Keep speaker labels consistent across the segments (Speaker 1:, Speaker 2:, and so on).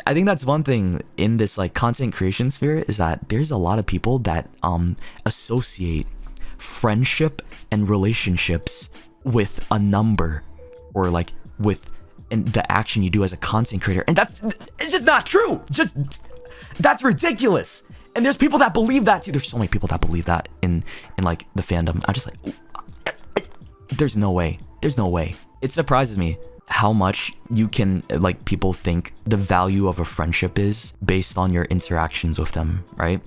Speaker 1: I think that's one thing in this like content creation sphere, is that there's a lot of people that associate friendship and relationships with a number, or like with the action you do as a content creator, and it's just not true. That's ridiculous. And there's people that believe that too. There's so many people that believe that in like the fandom. I'm just like, there's no way. There's no way. It surprises me how much you can, like, people think the value of a friendship is based on your interactions with them, right?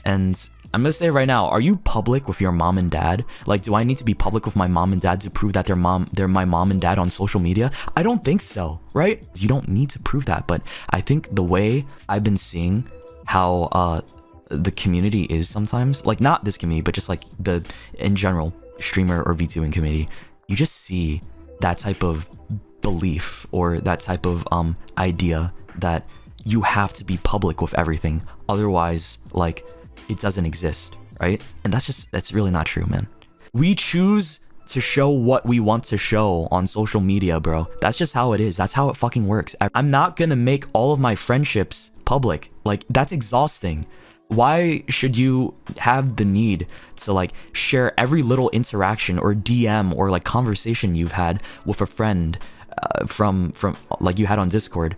Speaker 1: And I'm gonna say right now, are you public with your mom and dad? Like, do I need to be public with my mom and dad to prove that they're my mom and dad on social media? I don't think so, right? You don't need to prove that. But I think the way I've been seeing how the community is sometimes, like, not this community, but just like the in general streamer or VTubing community, you just see that type of belief or that type of idea that you have to be public with everything, otherwise, like, it doesn't exist, right? And that's really not true, man. We choose to show what we want to show on social media, bro. That's just how it is. That's how it fucking works. I'm not gonna make all of my friendships public. Like, that's exhausting. Why should you have the need to like share every little interaction or DM or like conversation you've had with a friend from like you had on Discord,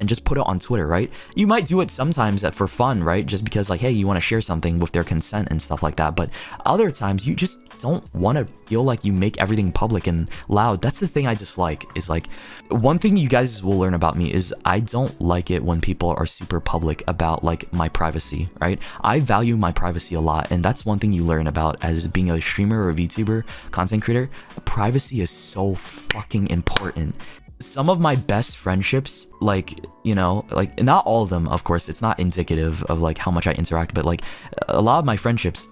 Speaker 1: and just put it on Twitter, right? You might do it sometimes for fun, right? Just because like, hey, you want to share something with their consent and stuff like that. But other times you just don't want to feel like you make everything public and loud. That's the thing I dislike, is like, one thing you guys will learn about me is I don't like it when people are super public about like my privacy, right? I value my privacy a lot, and that's one thing you learn about as being a streamer or a VTuber content creator. Privacy is so fucking important. Some of my best friendships, like, you know, like, not all of them, of course, it's not indicative of like how much I interact, but like a lot of my friendships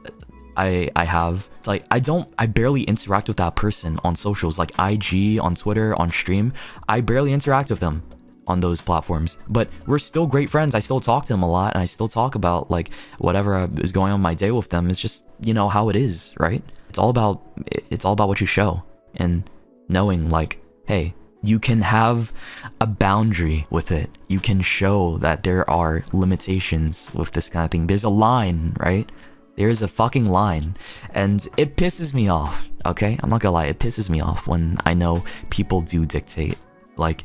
Speaker 1: I have, it's like I barely interact with that person on socials, like IG, on Twitter, on stream. I barely interact with them on those platforms, but we're still great friends. I still talk to them a lot, and I still talk about like whatever is going on in my day with them. It's just, you know, how it is, right? It's all about what you show, and knowing like, hey, you can have a boundary with it. You can show that there are limitations with this kind of thing. There's a line, right? There is a fucking line. And it pisses me off, okay? I'm not gonna lie, it pisses me off when I know people do dictate, like,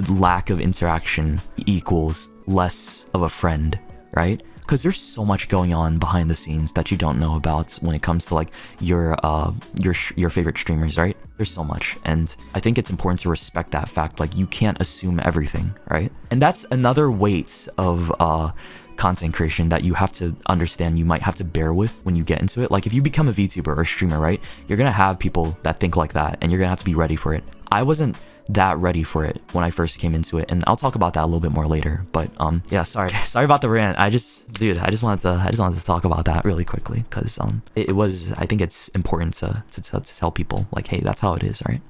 Speaker 1: lack of interaction equals less of a friend, right? Because there's so much going on behind the scenes that you don't know about when it comes to like your favorite streamers, right? There's so much, and I think it's important to respect that fact. Like, you can't assume everything, right? And that's another weight of content creation that you have to understand. You might have to bear with when you get into it. Like, if you become a VTuber or a streamer, right? You're gonna have people that think like that, and you're gonna have to be ready for it. I wasn't that ready for it when I first came into it, and I'll talk about that a little bit more later. But yeah, sorry about the rant. I just wanted to talk about that really quickly, because I think it's important to tell people like, hey, that's how it is, right?